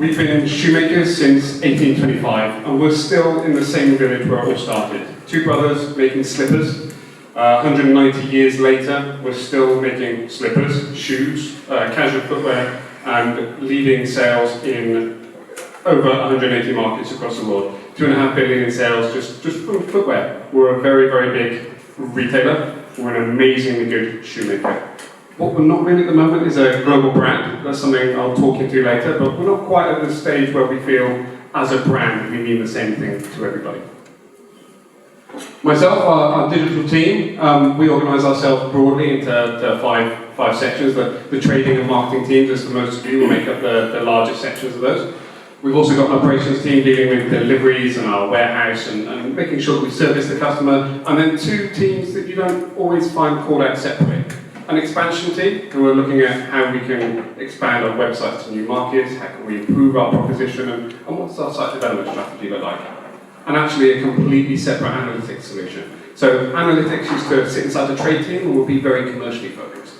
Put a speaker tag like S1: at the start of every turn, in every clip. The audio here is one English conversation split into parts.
S1: We've been shoemakers since 1825, and we're still in the same village where it all started. Two brothers making slippers. 190 years later, we're still making slippers, shoes, casual footwear, and leading sales in over 180 markets across the world. 2.5 billion in sales just from footwear. We're a very, very big retailer. We're an amazingly good shoemaker. What we're not really at the moment is a global brand. That's something I'll talk you through later, but we're not quite at the stage where we feel, as a brand, we mean the same thing to everybody. Myself, our digital team, we organise ourselves broadly into five sections. The trading and marketing teams, as for most of you, will make up the largest sections of those. We've also got an operations team dealing with deliveries and our warehouse and making sure that we service the customer. And then two teams that you don't always find called out separately. An expansion team, who are looking at how we can expand our websites to new markets, how can we improve our proposition, and what's our site development strategy look like. And actually a completely separate analytics solution. So analytics used to sit inside the trade team and will be very commercially focused.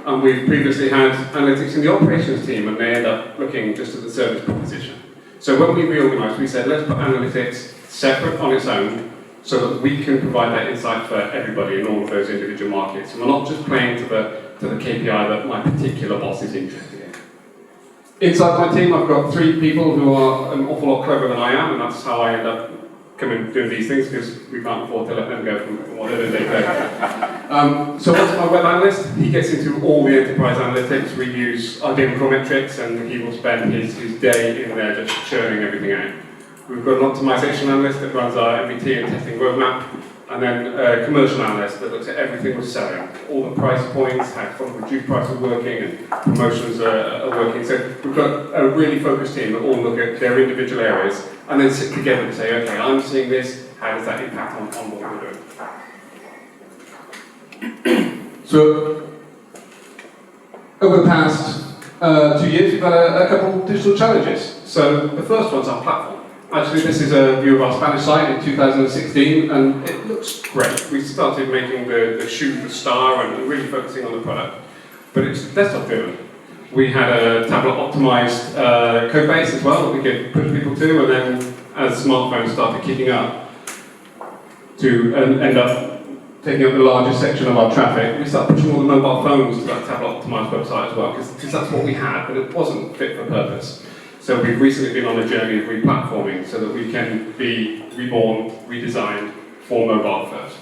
S1: And we've previously had analytics in the operations team, and they end up looking just at the service proposition. So when we reorganised, we said, let's put analytics separate on its own, so that we can provide that insight for everybody in all of those individual markets. And we're not just playing to the KPI that my particular boss is interested in. Inside my team, I've got 3 people who are an awful lot cleverer than I am, and that's how I end up coming doing these things, because we can't afford to let them go from whatever they do. So what's my web analyst? He gets into all the enterprise analytics. We use our Metrics, and he will spend his day in there just churning everything out. We've got an optimization analyst that runs our MBT and testing roadmap, and then a commercial analyst that looks at everything we're selling, all the price points, how reduced price are working, and promotions are working. So we've got a really focused team that all look at their individual areas and then sit together and say, okay, I'm seeing this, how does that impact on what we're doing? So over the past 2 years, we've had a couple of digital challenges. So the first one's our platform. Actually, this is a view of our Spanish site in 2016, and it looks great. We started making the shoe the star and really focusing on the product, but it's desktop driven. We had a tablet-optimized code base as well that we could push people to, and then as smartphones started kicking up to end up taking up the largest section of our traffic, we started pushing all the mobile phones to that tablet-optimized website as well, because that's what we had, but it wasn't fit for purpose. So we've recently been on a journey of replatforming so that we can be reborn, redesigned for mobile first.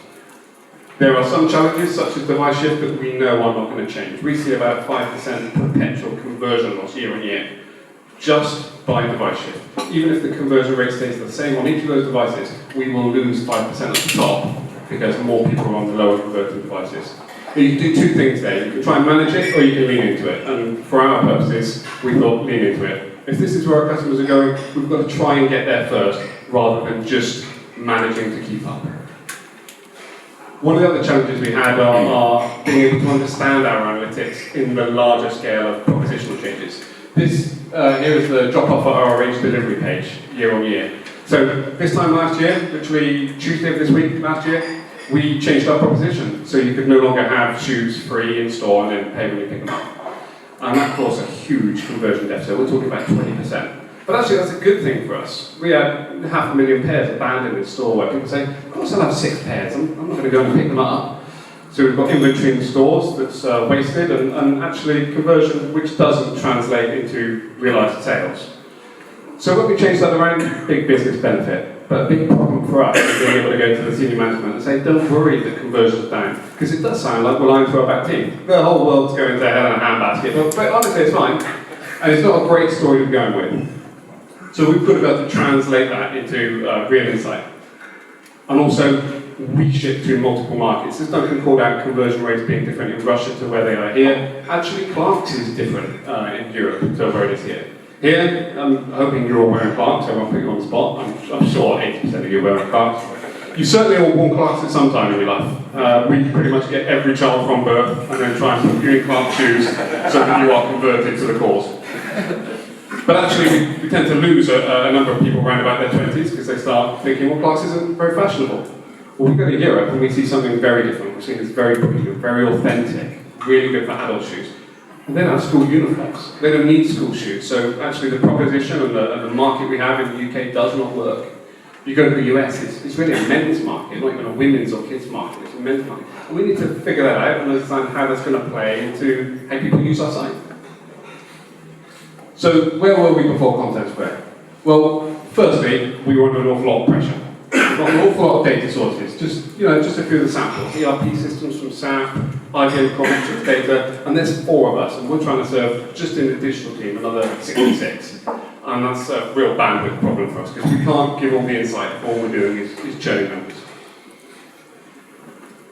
S1: There are some challenges, such as device shift, that we know are not going to change. We see about 5% perpetual conversion loss year on year, just by device shift. Even if the conversion rate stays the same on each of those devices, we will lose 5% at the top because more people are on the lower converting devices. But you can do 2 things there. You can try and manage it, or you can lean into it. And for our purposes, we thought lean into it. If this is where our customers are going, we've got to try and get there first, rather than just managing to keep up. One of the other challenges we had are being able to understand our analytics in the larger scale of propositional changes. This here is the drop-off at our arranged delivery page, year on year. So this time last year, literally Tuesday of this week last year, we changed our proposition. So you could no longer have shoes free in store and then pay when you pick them up. And that caused a huge conversion deficit. We're talking about 20%. But actually, that's a good thing for us. We had 500,000 pairs abandoned in store where people say, of course I'll have 6 pairs, I'm not going to go and pick them up. So we've got inventory in stores that's wasted, and actually conversion which doesn't translate into realised sales. So when we changed that around, big business benefit. But a big problem for us is being able to go to the senior management and say, don't worry that conversion's down. Because it does sound like we're lying to our back team. The whole world's going to hell in a handbasket. But honestly, it's fine. And it's not a great story to be going with. So we've got to be able to translate that into real insight. And also, we ship to multiple markets. There's nothing called out conversion rates being different in Russia to where they are here. Actually, Clarks is different in Europe to where it is here. Here, I'm hoping you're all wearing Clarks, so I won't put you on the spot. I'm sure 80% of you are wearing Clarks. You certainly all worn Clarks at some time in your life. We pretty much get every child from birth and then try and put you in Clarks shoes so that you are converted to the cause. But actually, we tend to lose a number of people around about their 20s because they start thinking, well, Clarks isn't very fashionable. Well, we go to Europe and we see something very different. We see it's very premium, very authentic, really good for adult shoes. And then our school uniforms. They don't need school shoes. So actually the proposition and the market we have in the UK does not work. You go to the US, it's really a men's market, not even a women's or kids' market, it's a men's market. And we need to figure that out and understand how that's going to play into how people use our site. So where were we before Content Square? Well, firstly, we were under an awful lot of pressure. We've got an awful lot of data sources, just a few of the samples. ERP systems from SAP, IBM Cognitive Data, and there's 4 of us, and we're trying to serve, just in the digital team, another 66. And that's a real bandwidth problem for us, because we can't give all the insight if all we're doing is churning numbers.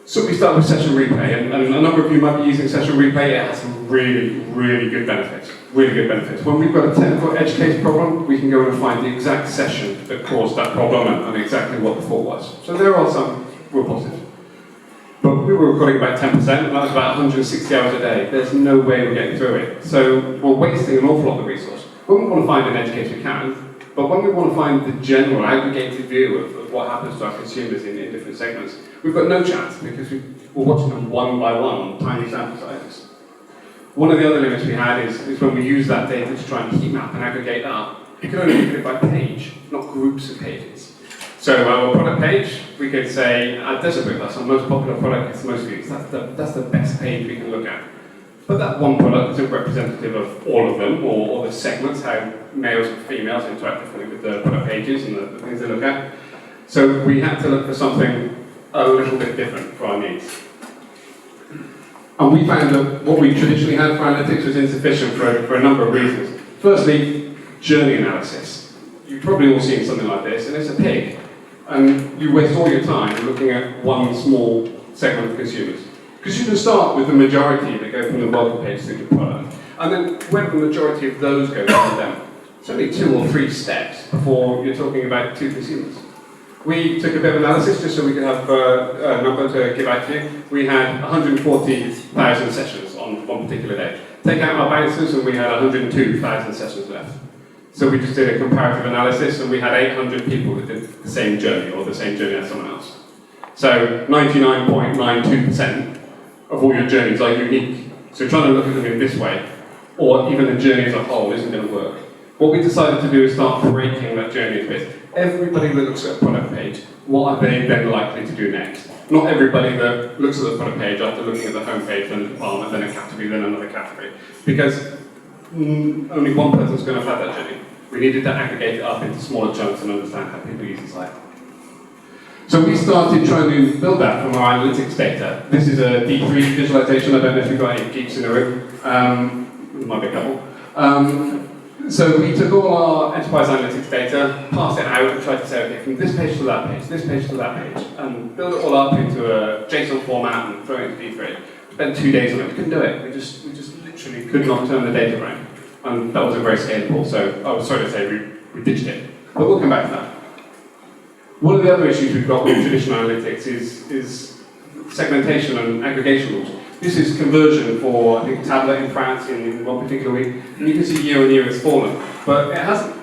S1: So we start with Session Replay, and a number of you might be using Session Replay. It has some really, really good benefits. Really good benefits. When we've got a technical edge case problem, we can go and find the exact session that caused that problem and exactly what the fault was. So there are some real positives. But we were recording about 10%, and that was about 160 hours a day. There's no way we're getting through it. So we're wasting an awful lot of resource. When we want to find an edge case, we can, but when we want to find the general aggregated view of what happens to our consumers in different segments, we've got no chance because we're watching them one by one, tiny sample sizes. One of the other limits we had is when we use that data to try and heat map and aggregate up, you can only look at it by page, not groups of pages. So our product page, we could say, Desert that's our most popular product, gets the most views. That's the best page we can look at. But that one product isn't representative of all of them, or the segments, how males and females interact differently with the product pages and the things they look at. So we had to look for something a little bit different for our needs. And we found that what we traditionally had for analytics was insufficient for a number of reasons. Firstly, journey analysis. You've probably all seen something like this, and it's a pig. And you waste all your time looking at one small segment of consumers. Because you can start with the majority that go from the welcome page to the product. And then when the majority of those go to them, it's only 2 or 3 steps before you're talking about 2 consumers. We took a bit of analysis just so we could have a number to give out to you. We had 140,000 sessions on one particular day. Take out our bouncers and we had 102,000 sessions left. So we just did a comparative analysis and we had 800 people that did the same journey or the same journey as someone else. So 99.92% of all your journeys are unique. So trying to look at them in this way, or even the journey as a whole, isn't going to work. What we decided to do is start breaking that journey into bits. Everybody that looks at a product page, what are they then likely to do next? Not everybody that looks at the product page after looking at the home page, then a department, then a category, then another category. Because only one person's going to have had that journey. We needed to aggregate it up into smaller chunks and understand how people use the site. So we started trying to build that from our analytics data. This is a D3 visualization. I don't know if you've got any geeks in the room. There might be a couple. So we took all our enterprise analytics data, passed it out, and tried to say, okay, from this page to that page, this page to that page, and build it all up into a JSON format and throw it into D3. Spent 2 days on it. We couldn't do it. We just literally could not turn the data around. And that wasn't very scalable, so I was sorry to say we ditched it. But we'll come back to that. One of the other issues we've got with traditional analytics is segmentation and aggregation rules. This is conversion for, I think, tablet in France in one particular week. And you can see year on year it's fallen. But it hasn't,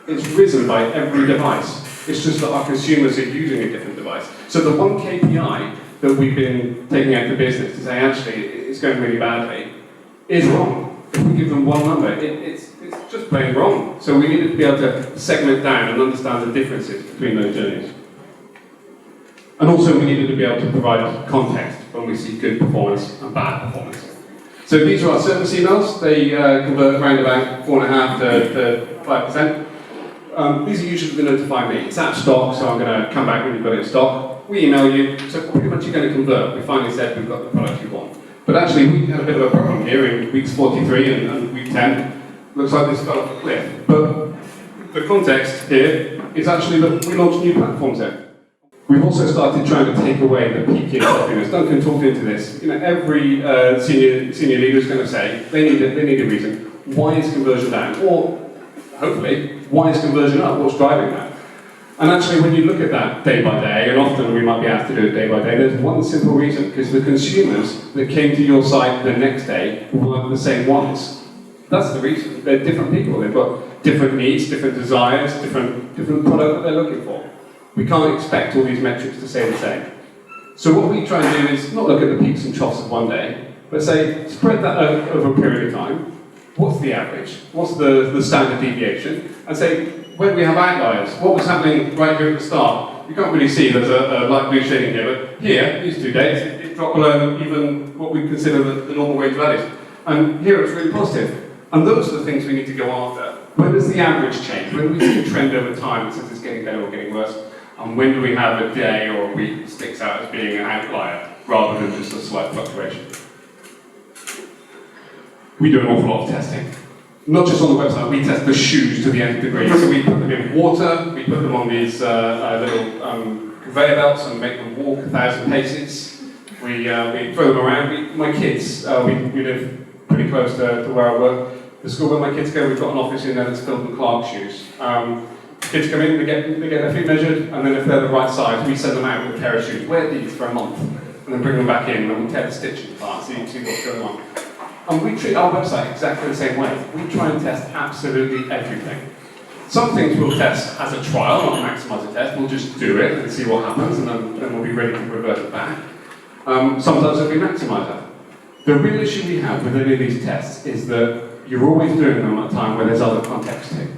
S1: it's risen by every device. It's just that our consumers are using a different device. So the one KPI that we've been taking out to business to say, actually, it's going really badly, is wrong. If we give them one number, it's just plain wrong. So we needed to be able to segment down and understand the differences between those journeys. And also we needed to be able to provide context when we see good performance and bad performance. So these are our service emails. They convert around about 4.5 to 5%. These are usually to notify me. It's at stock, so I'm going to come back when you've got it in stock. We email you, so pretty much you're going to convert. We finally said we've got the product you want. But actually we had a bit of a problem here in weeks 43 and week 10. Looks like this fell off a cliff. But the context here is actually that we launched new platforms there. We've also started trying to take away the peaky and sloppiness. Duncan talked into this. You know, every senior leader is going to say they need a reason. Why is conversion down? Or hopefully, why is conversion up? What's driving that? And actually, when you look at that day by day, and often we might be asked to do it day by day, there's one simple reason, because the consumers that came to your site the next day weren't the same ones. That's the reason. They're different people. They've got different needs, different desires, different product that they're looking for. We can't expect all these metrics to stay the same. So what we try and do is not look at the peaks and troughs of one day, but say, spread that over a period of time. What's the average? What's the standard deviation? And say, where do we have outliers? What was happening right here at the start? You can't really see, there's a light blue shading here, but here, these 2 days, it dropped below even what we consider the normal range values. And here it's really positive. And those are the things we need to go after. When does the average change? When do we see a trend over time that says it's getting better or getting worse? And when do we have a day or a week that sticks out as being an outlier rather than just a slight fluctuation? We do an awful lot of testing. Not just on the website, we test the shoes to the nth degree. So we put them in water, we put them on these little conveyor belts and make them walk 1,000 paces. We throw them around. My kids, we live pretty close to where I work. The school where my kids go, we've got an office in there that's filled with Clark shoes. Kids come in, they get their feet measured, and then if they're the right size, we send them out with a pair of shoes. Wear these for a month, and then bring them back in, and we'll tear the stitching apart, see what's going on. And we treat our website exactly the same way. We try and test absolutely everything. Some things we'll test as a trial, not maximize a test. We'll just do it and see what happens, and then we'll be ready to revert it back. Sometimes it'll be maximizer. The real issue we have with any of these tests is that you're always doing them at a time where there's other context too.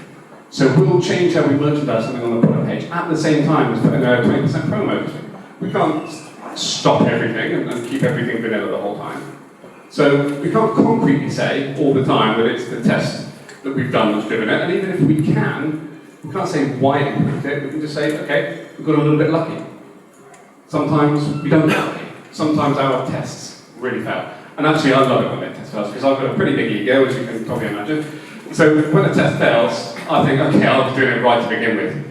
S1: So we'll change how we merchandise something on the product page at the same time as putting a 20% promo. We can't stop everything and keep everything vanilla the whole time. So we can't concretely say all the time that it's the test that we've done that's driven it, and even if we can't say why it improved it, we can just say, okay, we got a little bit lucky. Sometimes we don't get lucky. Sometimes our tests really fail. And actually, I love it when they test fails, because I've got a pretty big ego, as you can probably imagine. So when a test fails, I think, okay, I was doing it right to begin with.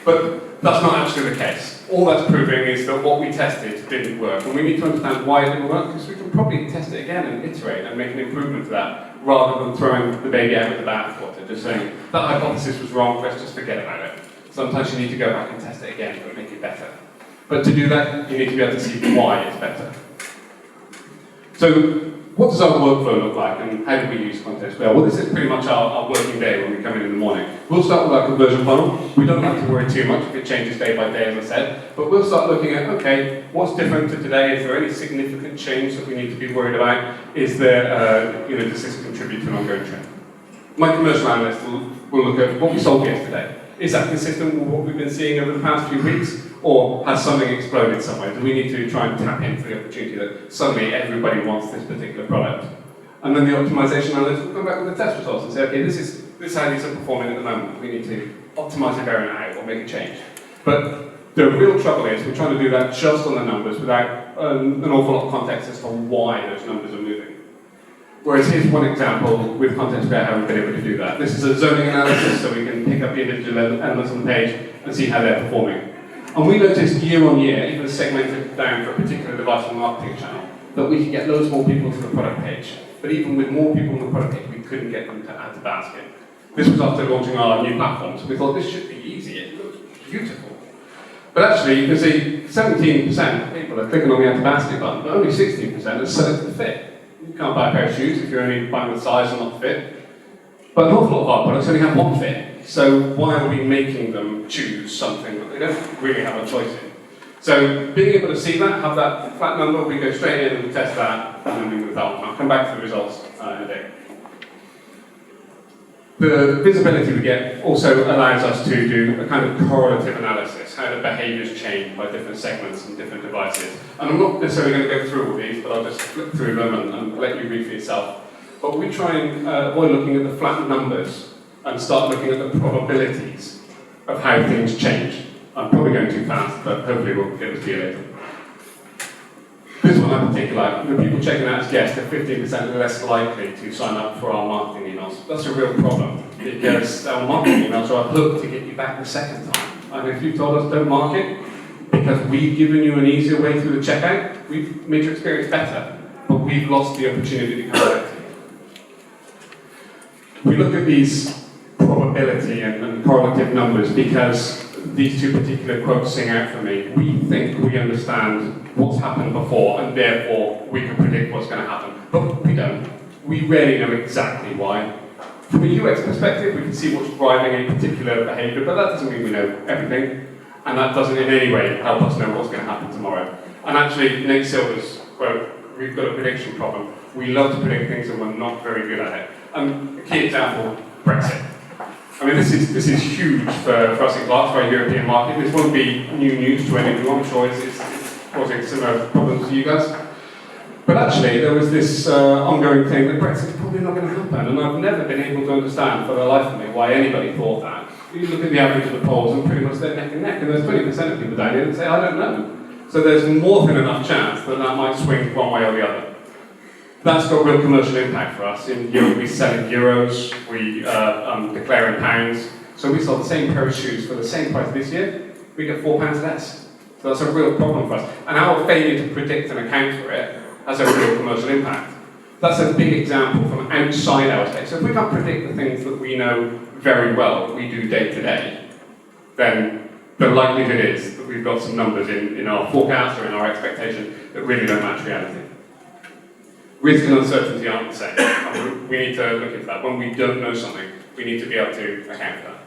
S1: But that's not actually the case. All that's proving is that what we tested didn't work. And we need to understand why it didn't work, because we can probably test it again and iterate and make an improvement to that, rather than throwing the baby out with the bathwater, just saying, that hypothesis was wrong, let's just forget about it. Sometimes you need to go back and test it again to make it better. But to do that, you need to be able to see why it's better. So, what does our workflow look like, and how do we use Content Square? Well, this is pretty much our working day when we come in the morning. We'll start with our conversion funnel. We don't have to worry too much if it changes day by day, as I said, but we'll start looking at, okay, what's different to today? Is there any significant change that we need to be worried about? Is there, does this contribute to an ongoing trend? My commercial analyst will look at what we sold yesterday. Is that consistent with what we've been seeing over the past few weeks? Or has something exploded somewhere? Do we need to try and tap into the opportunity that suddenly everybody wants this particular product? And then the optimization analyst will come back with the test results and say, okay, this is how these are performing at the moment. We need to optimize the variant out or make a change. But the real trouble is we're trying to do that just on the numbers without an awful lot of context as to why those numbers are moving. Whereas here's one example with Content Square how we've been able to do that. This is a zoning analysis, so we can pick up the individual elements on the page and see how they're performing. And we noticed year on year, even segmented down for a particular device and marketing channel, that we could get loads more people to the product page. But even with more people on the product page, we couldn't get them to add to basket. This was after launching our new platform, so we thought this should be easy, it looks beautiful. But actually, you can see 17% of people are clicking on the add to basket button, but only 16% are selecting the fit. You can't buy a pair of shoes if you're only buying the size and not the fit. But an awful lot of our products only have one fit. So why are we making them choose something that they don't really have a choice in? So being able to see that, have that flat number, we go straight in and we test that, and then we move that on. I'll come back to the results in a bit. The visibility we get also allows us to do a kind of correlative analysis, how the behaviours change by different segments and different devices. And I'm not necessarily going to go through all these, but I'll just flip through them and let you read for yourself. But we try and avoid looking at the flat numbers and start looking at the probabilities of how things change. I'm probably going too fast, but hopefully we'll get to see you later. This one in particular, the people checking out as guests are 15% less likely to sign up for our marketing emails. That's a real problem, because our marketing emails are a hook to get you back the second time. And if you told us don't market, because we've given you an easier way through the checkout, we've made your experience better, but we've lost the opportunity to come back to you. We look at these probability and correlative numbers because these two particular quotes sing out for me. We think we understand what's happened before, and therefore we can predict what's going to happen. But we don't. We rarely know exactly why. From a UX perspective, we can see what's driving a particular behavior, but that doesn't mean we know everything, and that doesn't in any way help us know what's going to happen tomorrow. And actually, Nate Silver's quote, we've got a prediction problem. We love to predict things and we're not very good at it. And a key example, Brexit. I mean, this is huge for us in Clarks, for our European market. This won't be new news to anyone. I'm sure it's causing similar problems to you guys. But actually, there was this ongoing thing that Brexit is probably not going to happen, and I've never been able to understand for the life of me why anybody thought that. You look at the average of the polls, and pretty much they're neck and neck, and there's 20% of people down here that say, I don't know. So there's more than enough chance that that might swing one way or the other. That's got real commercial impact for us. In Europe, we sell in euros, we declare in pounds. So we sold the same pair of shoes for the same price this year, we get £4 less. So that's a real problem for us. And our failure to predict and account for it has a real commercial impact. That's a big example from outside our space. So if we can't predict the things that we know very well, we do day to day, then the likelihood is that we've got some numbers in our forecast or in our expectation that really don't match reality. Risk and uncertainty aren't the same. And we need to look into that. When we don't know something, we need to be able to account for that.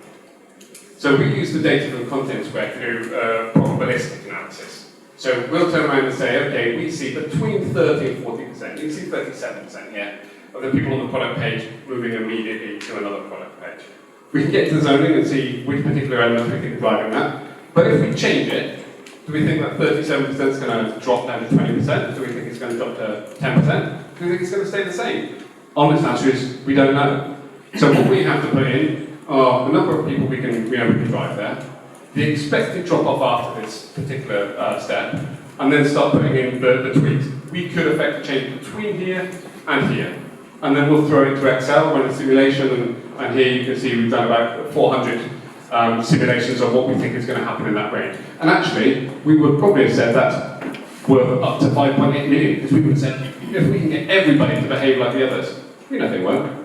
S1: So we use the data from Content Square to do probabilistic analysis. So we'll turn around and say, okay, we see between 30 and 40%, you see 37% here, of the people on the product page moving immediately to another product page. We can get to the zoning and see which particular elements we think are driving that. But if we change it, do we think that 37% is going to drop down to 20%? Do we think it's going to drop to 10%? Do we think it's going to stay the same? Honest answer is, we don't know. So what we have to put in are the number of people we can drive there, the expected drop-off after this particular step, and then start putting in the tweaks. We could affect a change between here and here. And then we'll throw it into Excel, run a simulation, and here you can see we've done about 400 simulations of what we think is going to happen in that range. And actually, we would probably have said that's worth up to 5.8 million, because we would have said, if we can get everybody to behave like the others, we know they won't.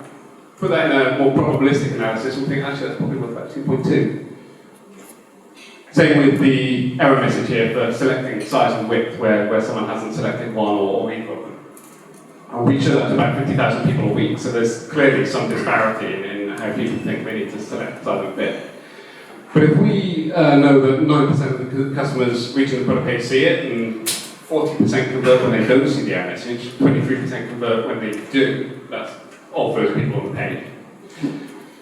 S1: Put that in a more probabilistic analysis, we think actually that's probably worth about 2.2. Same with the error message here for selecting size and width, where someone hasn't selected one or equal. And we show that to about 50,000 people a week, so there's clearly some disparity in how people think they need to select size and width. But if we know that 9% of the customers reaching the product page see it, and 40% convert when they don't see the error message, 23% convert when they do, that's all those people on the page.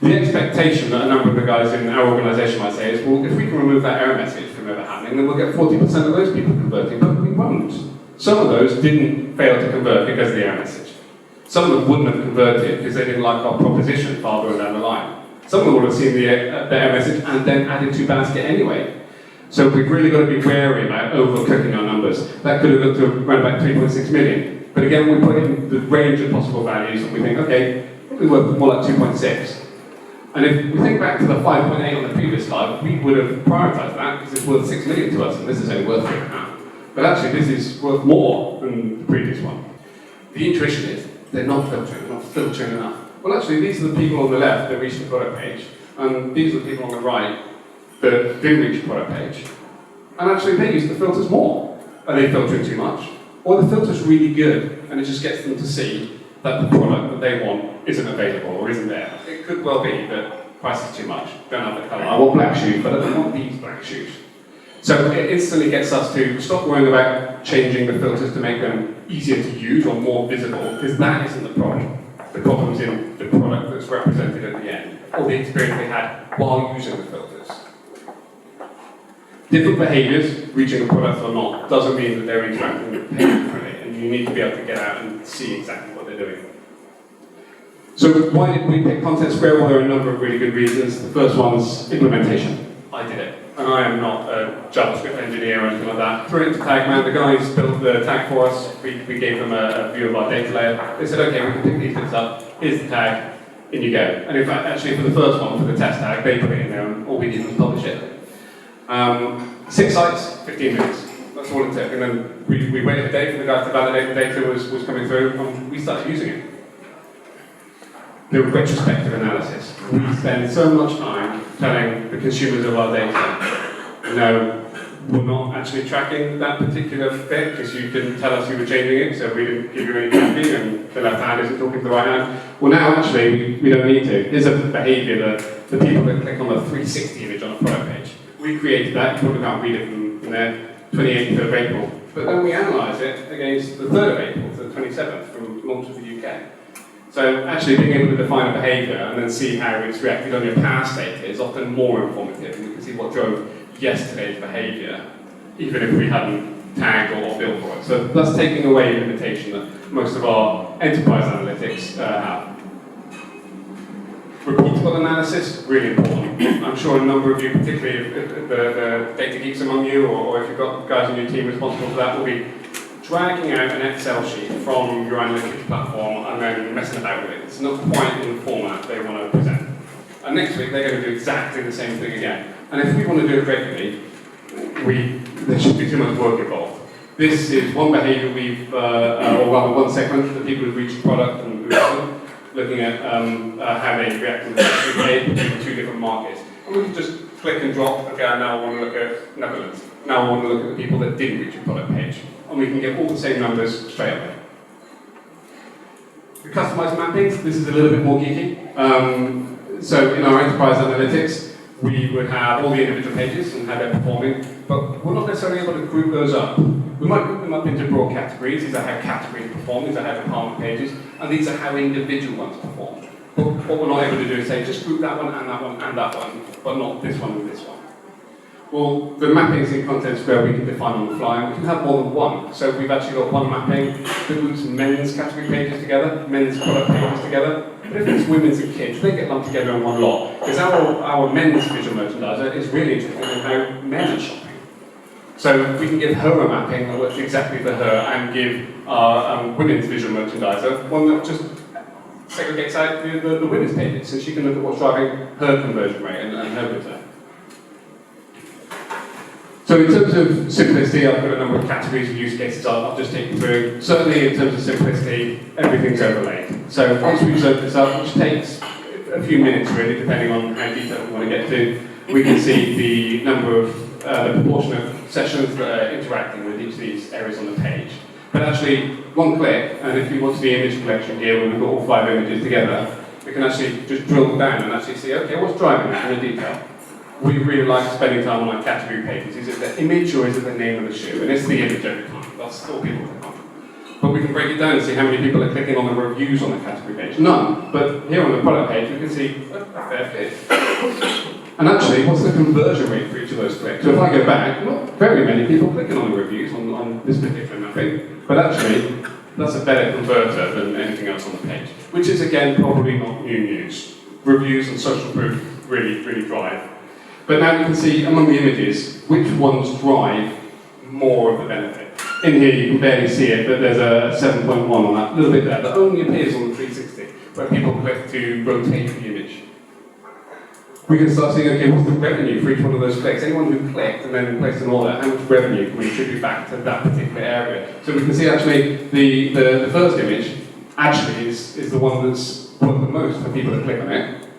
S1: The expectation that a number of the guys in our organisation might say is, well, if we can remove that error message from ever happening, then we'll get 40% of those people converting, but we won't. Some of those didn't fail to convert because of the error message. Some of them wouldn't have converted because they didn't like our proposition farther down the line. Some of them would have seen the error message and then added to basket anyway. So we've really got to be wary about overcooking our numbers. That could have looked to around about 3.6 million. But again, we put in the range of possible values and we think, okay, probably worth more like 2.6. And if we think back to the 5.8 on the previous slide, we would have prioritised that because it's worth 6 million to us and this is only worth 3.5. But actually this is worth more than the previous one. The intuition is, they're not filtering enough. Well actually these are the people on the left that reached the product page, and these are the people on the right that didn't reach the product page. And actually they use the filters more. Are they filtering too much? Or the filter's really good and it just gets them to see that the product that they want isn't available or isn't there. It could well be that price is too much, don't have the colour. I want black shoes, but I don't want these black shoes. So it instantly gets us to stop worrying about changing the filters to make them easier to use or more visible, because that isn't the problem. The problem's in the product that's represented at the end, or the experience they had while using the filters. Different behaviours, reaching a product or not, doesn't mean that they're interacting with the page differently, and you need to be able to get out and see exactly what they're doing. So why did we pick Content Square? Well, there are a number of really good reasons. The first one's implementation. I did it. And I am not a JavaScript engineer or anything like that. Threw it into Tagman, the guys built the tag for us. We gave them a view of our data layer. They said, okay, we can pick these bits up. Here's the tag, in you go. And in fact, actually for the first one, for the test tag, they put it in there and all we did was publish it. 6 sites, 15 minutes. That's all it took. And then we waited a day for the guys to validate the data was coming through, and we started using it. The retrospective analysis. We spend so much time telling the consumers of our data, no, we're not actually tracking that particular bit because you didn't tell us you were changing it, so we didn't give you any tracking, and the left hand isn't talking to the right hand. Well, now actually we don't need to. Here's a behaviour that the people that click on the 360 image on a product page. We created that. You probably can't read it from there. 28th of April, but then we analyse it against the 3rd of April to the 27th from launch of the UK. So actually being able to define a behaviour and then see how it's reacted on your past data is often more informative, and we can see what drove yesterday's behaviour, even if we hadn't tagged or built for it. So that's taking away the limitation that most of our enterprise analytics have. Repeatable analysis, really important. I'm sure a number of you, particularly if the data geeks among you, or if you've got guys on your team responsible for that, will be dragging out an Excel sheet from your analytics platform and then messing about with it. It's not quite in the format they want to present. And next week, they're going to do exactly the same thing again. And if we want to do it regularly, there shouldn't be too much work involved. This is one behaviour or rather one segment, the people who've reached product and who haven't, looking at how they react to the category between 2 different markets. And we can just click and drop, okay, now I want to look at Netherlands. Now I want to look at the people that didn't reach a product page. And we can get all the same numbers straight away. The customized mappings, this is a little bit more geeky. So in our enterprise analytics, we would have all the individual pages and how they're performing, but we're not necessarily able to group those up. We might group them up into broad categories. These are how categories perform, these are how department pages, and these are how individual ones perform. But what we're not able to do is say, just group that one and that one and that one, but not this one and this one. Well, the mappings in contents where we can define on the fly, and we can have more than one. So we've actually got one mapping that groups men's category pages together, men's product pages together. But if it's women's and kids, they get lumped together in one lot. Because our men's visual merchandiser is really interested in how men are shopping. So we can give her a mapping that works exactly for her, and give our women's visual merchandiser one that just segregates out the women's pages, so she can look at what's driving her conversion rate and her return. So in terms of simplicity, I've got a number of categories and use cases I'll just take you through. Certainly in terms of simplicity, everything's overlaid. So once we've set this up, which takes a few minutes really, depending on how detailed we want to get to, we can see the number of, the proportion of sessions that are interacting with each of these areas on the page. But actually, one click, and if you want to the image collection here, when we've got all 5 images together, we can actually just drill down and actually see, okay, what's driving that in the detail? We really like spending time on our category pages. Is it the image or is it the name of the shoe? And it's the image every time. That's all people click on. But we can break it down and see how many people are clicking on the reviews on the category page. None. But here on the product page, we can see a fair fit. And actually, what's the conversion rate for each of those clicks? So if I go back, not very many people clicking on the reviews on this particular mapping. But actually, that's a better converter than anything else on the page. Which is, again, probably not new news. Reviews and social proof really drive. But now you can see among the images which ones drive more of the benefit. In here you can barely see it, but there's a 7.1 on that little bit there that only appears on the 360, where people click to rotate the image. We can start seeing, okay, what's the revenue for each one of those clicks? Anyone who clicked and then placed an order, how much revenue can we attribute back to that particular area? So we can see actually the first image actually is the one that's worth the most for people to click on it.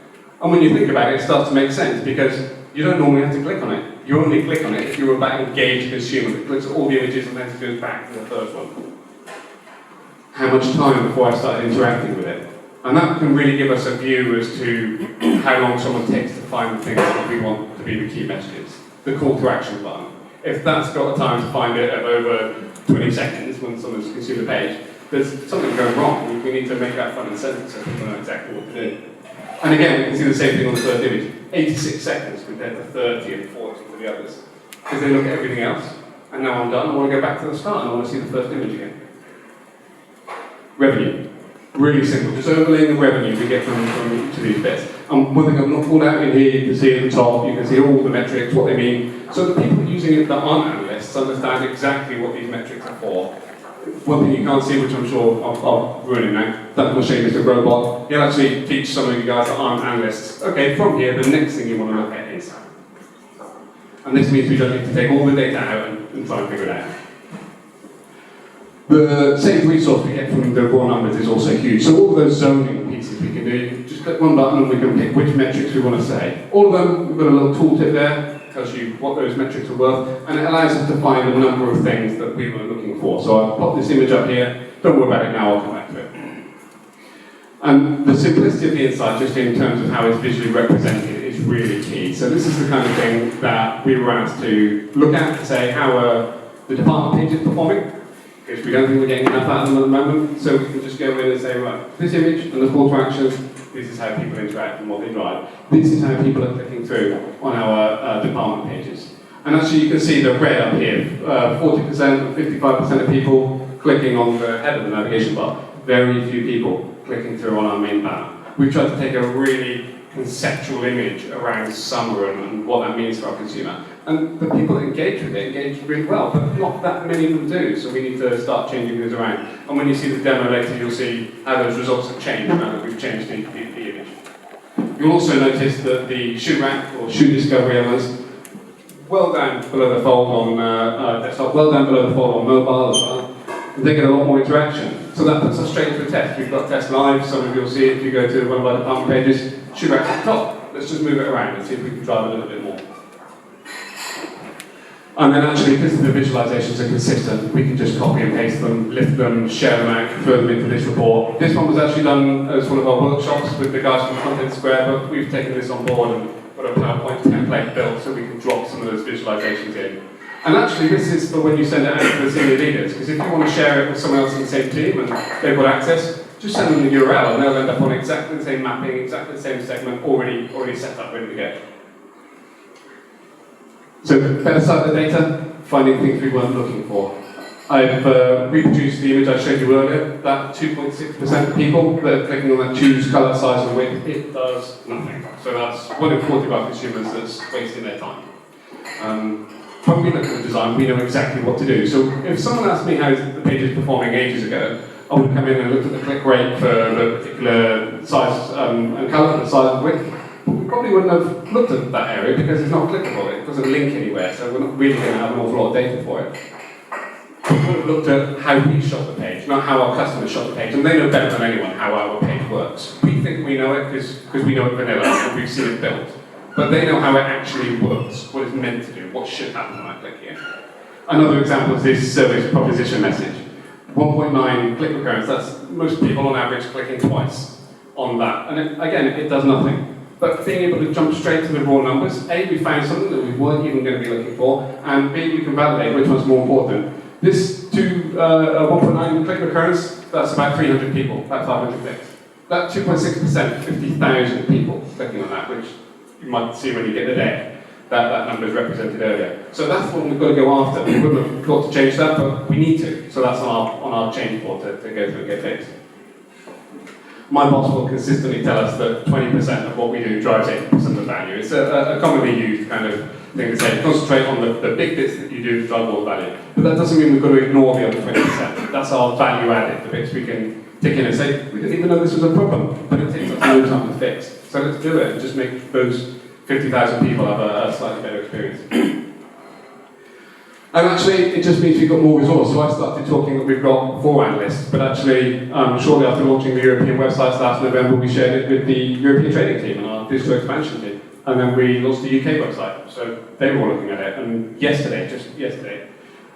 S1: And when you think about it, it starts to make sense because you don't normally have to click on it. You only click on it if you're that engaged consumer that clicks all the images and then goes back to the first one. How much time before I started interacting with it? And that can really give us a view as to how long someone takes to find the things that we want to be the key messages. The call to action button. If that's got a time to find it of over 20 seconds when someone's consumed the page, there's something going wrong. We need to make that front and center so people know exactly what to do. And again, we can see the same thing on the first image. 86 seconds compared to 30 and 40 for the others. Because they look at everything else, and now I'm done, I want to go back to the start and I want to see the first image again. Revenue. Really simple. Just overlaying the revenue we get from each of these bits. And one thing I've not pulled out in here, you can see at the top, you can see all the metrics, what they mean. So the people using it that aren't analysts understand exactly what these metrics are for. One thing you can't see, which I'm sure I'll ruin it now, that will show you Mr. Robot. He'll actually teach some of you guys that aren't analysts. Okay, from here, the next thing you want to look at is. And this means we don't need to take all the data out and try and figure it out. The saved resource we get from the raw numbers is also huge. So all of those zoning pieces we can do, just click one button and we can pick which metrics we want to say. All of them, we've got a little tooltip there, tells you what those metrics are worth, and it allows us to find a number of things that we were looking for. So I've popped this image up here, don't worry about it now, I'll come back to it. And the simplicity of the insight, just in terms of how it's visually represented, is really key. So this is the kind of thing that we were asked to look at to say how are The department page is performing, because we don't think we're getting enough out of them at the moment, so we can just go in and say, right, this image and the call to action, this is how people interact and what they drive. This is how people are clicking through on our department pages. And actually you can see the red up here, 40% and 55% of people clicking on the head of the navigation bar. Very few people clicking through on our main banner. We've tried to take a really conceptual image around summer and what that means for our consumer. And the people that engage with it engage really well, but not that many of them do, so we need to start changing things around. And when you see the demo later, you'll see how those results have changed now that we've changed the image. You'll also notice that the shoe rack or shoe discovery elements well down below the fold on desktop, well down below the fold on mobile as well. They get a lot more interaction. So that puts us straight into a test. We've got test live, some of you will see it if you go to one of our department pages. Shoe rack at the top. Let's just move it around and see if we can drive a little bit more. And then actually, because the visualizations are consistent, we can just copy and paste them, lift them, share them out, throw them into this report. This one was actually done as one of our workshops with the guys from Content Square, but we've taken this on board and got a PowerPoint template built so we can drop some of those visualizations in. And actually, this is for when you send it out to the senior leaders, because if you want to share it with someone else in the same team and they've got access, just send them the URL and they'll end up on exactly the same mapping, exactly the same segment, already set up, ready to go. So, better side of the data, finding things we weren't looking for. I've reproduced the image I showed you earlier, that 2.6% of people that are clicking on that choose colour, size and width, it does nothing. So that's 1 in 40 of our consumers that's wasting their time. When we look at the design, we know exactly what to do. So if someone asked me how the page is performing ages ago, I would have come in and looked at the click rate for the particular size and colour, the size and width. But we probably wouldn't have looked at that area because it's not clickable. It doesn't link anywhere, so we're not really going to have an awful lot of data for it. We would have looked at how we shot the page, not how our customers shot the page, and they know better than anyone how our page works. We think we know it because we know it vanilla and we've seen it built. But they know how it actually works, what it's meant to do, what should happen when I click here. Another example is this service proposition message. 1.9 click recurrence, that's most people on average clicking twice on that. And it does nothing. But being able to jump straight to the raw numbers, A, we found something that we weren't even going to be looking for, and B, we can validate which one's more important. This 1.9 click recurrence, that's about 300 people, about 500 clicks. That 2.6%, 50,000 people clicking on that, which you might see when you get the deck, that number is represented earlier. So that's what we've got to go after. We wouldn't have thought to change that, but we need to. So that's on our change board to go through and get fixed. My boss will consistently tell us that 20% of what we do drives 80% of the value. It's a commonly used kind of thing to say, concentrate on the big bits that you do to drive more value. But that doesn't mean we've got to ignore the other 20%. That's our value added, the bits we can tick in and say, we didn't even know this was a problem, but it takes us no time to fix. So let's do it and just make those 50,000 people have a slightly better experience. And actually, it just means we've got more resource. So I started talking that we've got 4 analysts, but actually, shortly after launching the European websites last November, we shared it with the European trading team and our digital expansion team. And then we launched the UK website, so they were all looking at it. And just yesterday,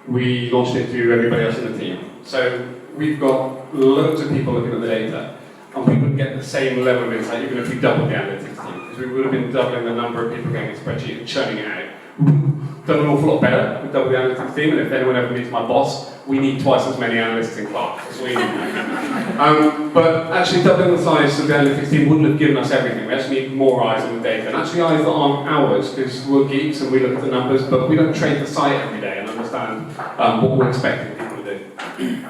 S1: we launched it to everybody else in the team. So we've got loads of people looking at the data, and we would get the same level of insight even if we doubled the analytics team, because we would have been doubling the number of people getting a spreadsheet and churning it out. Done an awful lot better with double the analytics team, and if anyone ever meets my boss, we need twice as many analysts in Clark. That's what we need. But actually doubling the size of the analytics team wouldn't have given us everything. We actually need more eyes on the data, and actually eyes that aren't ours, because we're geeks and we look at the numbers, but we don't trade the site every day and understand what we're expecting people to do.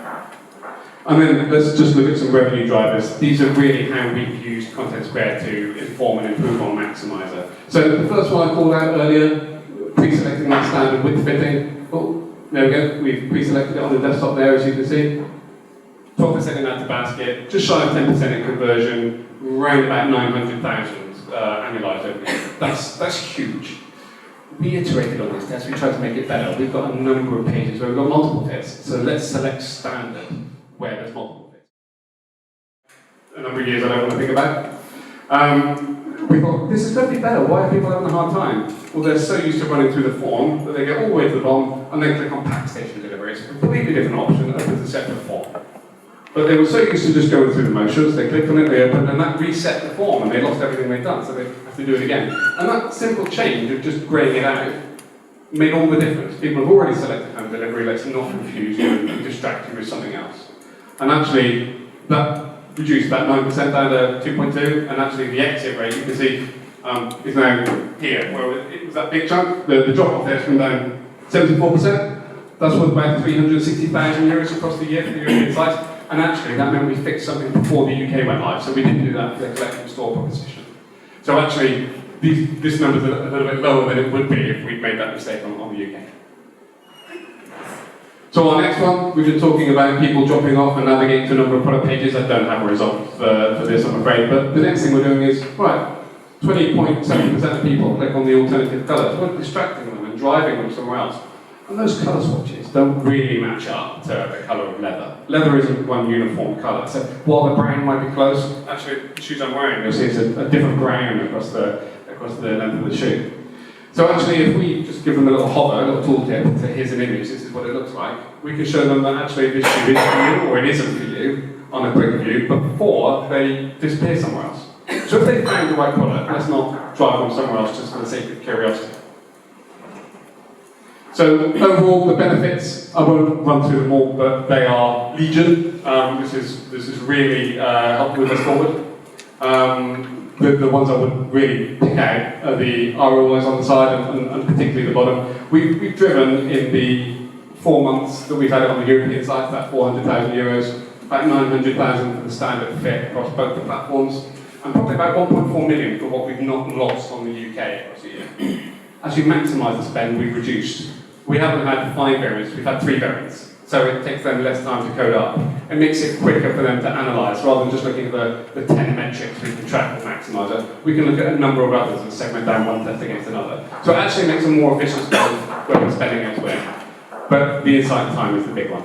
S1: And then let's just look at some revenue drivers. These are really how we've used Content Square to inform and improve on Maximizer. So the first one I called out earlier, pre-selecting that standard width fitting. Oh, there we go. We've pre-selected it on the desktop there, as you can see. 12% in add to basket, just shy of 10% in conversion, around about 900,000 annualized over. That's huge. We iterated on this test. We tried to make it better. We've got a number of pages where we've got multiple tests. So let's select standard where there's multiple tests. A number of years I don't want to think about. We thought, this is going to be better. Why are people having a hard time? Well, they're so used to running through the form that they get all the way to the bottom and then click on Pack Station Delivery. It's a completely different option that opens a separate form. But they were so used to just going through the motions, they clicked on it, they opened, and that reset the form, and they lost everything they'd done, so they have to do it again. And that simple change of just graying it out made all the difference. People have already selected home delivery, let's not confuse you and distract you with something else. And actually, that reduced that 9% down to 2.2, and actually the exit rate, you can see, is now here, where it was that big chunk. The drop-off there has come down 74%. That's worth about 360,000 euros across the year for the European sites. And actually, that meant we fixed something before the UK went live, so we didn't do that for the collection store proposition. So actually, this number's a little bit lower than it would be if we'd made that mistake on the UK. So our next one, we've been talking about people dropping off and navigating to a number of product pages. I don't have a result for this, I'm afraid, but the next thing we're doing is, right, 20.7% of people click on the alternative colours. We're distracting them and driving them somewhere else. And those colour swatches don't really match up to the colour of leather. Leather isn't one uniform colour, so while the brown might be close, actually the shoes I'm wearing, you'll see it's a different brown across the length of the shoe. So actually, if we just give them a little hover, a little tooltip, to here's an image, this is what it looks like, we can show them that actually this shoe is for you, or it isn't for you, on a quick view, before they disappear somewhere else. So if they found the right product, let's not drive them somewhere else just for the sake of curiosity. So overall, the benefits, I won't run through them all, but they are legion. This is really helped move us forward. The ones I would really pick out are the ROIs on the side and particularly the bottom. We've driven in the 4 months that we've had it on the European side, about 400,000 euros, about 900,000 for the standard fit across both the platforms, and probably about 1.4 million for what we've not lost on the UK across the year. As we maximise the spend, we've reduced. We haven't had 5 variants, we've had 3 variants. So it takes them less time to code up. It makes it quicker for them to analyse, rather than just looking at the 10 metrics we can track with Maximizer. We can look at a number of others and segment down one test against another. So it actually makes a more efficient spend when we're spending elsewhere. But the insight time is the big one.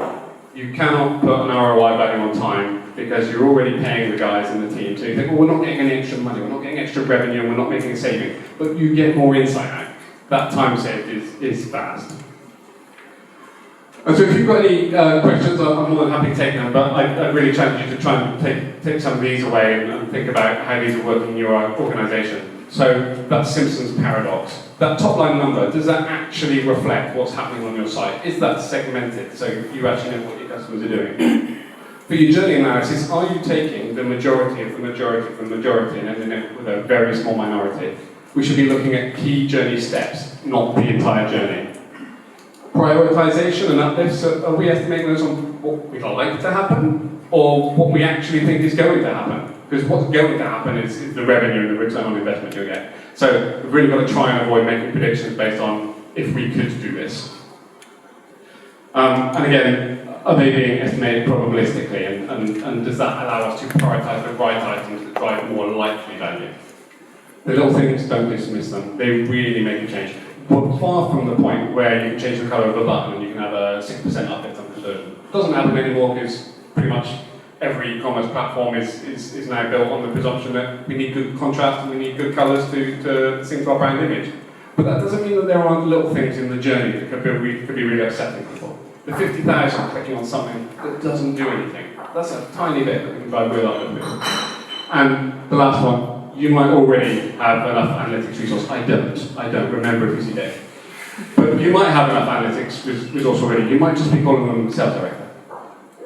S1: You cannot put an ROI value on time because you're already paying the guys in the team. So you think, well, we're not getting any extra money, we're not getting extra revenue, and we're not making a saving. But you get more insight out. That time saved is fast. And so if you've got any questions, I'm more than happy to take them, but I'd really challenge you to try and take some of these away and think about how these are working in your organisation. So that Simpsons paradox, that top line number, does that actually reflect what's happening on your site? Is that segmented so you actually know what your customers are doing? For your journey analysis, are you taking the majority of the majority of the majority and ending up with a very small minority? We should be looking at key journey steps, not the entire journey. Prioritization and uplifts, are we estimating those on what we'd like to happen, or what we actually think is going to happen? Because what's going to happen is the revenue and the return on investment you'll get. So we've really got to try and avoid making predictions based on if we could do this. And again, are they being estimated probabilistically, and does that allow us to prioritize the right items that drive more likely value? The little things, don't dismiss them. They really make a change. We're far from the point where you can change the colour of a button and you can have a 6% uplift on conversion. It doesn't happen anymore because pretty much every e-commerce platform is now built on the presumption that we need good contrast and we need good colours to sync to our brand image. But that doesn't mean that there aren't little things in the journey that could be really upsetting people. The 50,000 clicking on something that doesn't do anything, that's a tiny bit that we can drive real uplift. And the last one, you might already have enough analytics resource. I don't remember if you see Dave. But you might have enough analytics resource already. You might just be calling them sales director.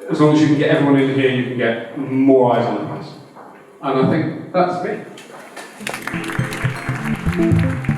S1: As long as you can get everyone in here, you can get more eyes on the price. And I think that's me.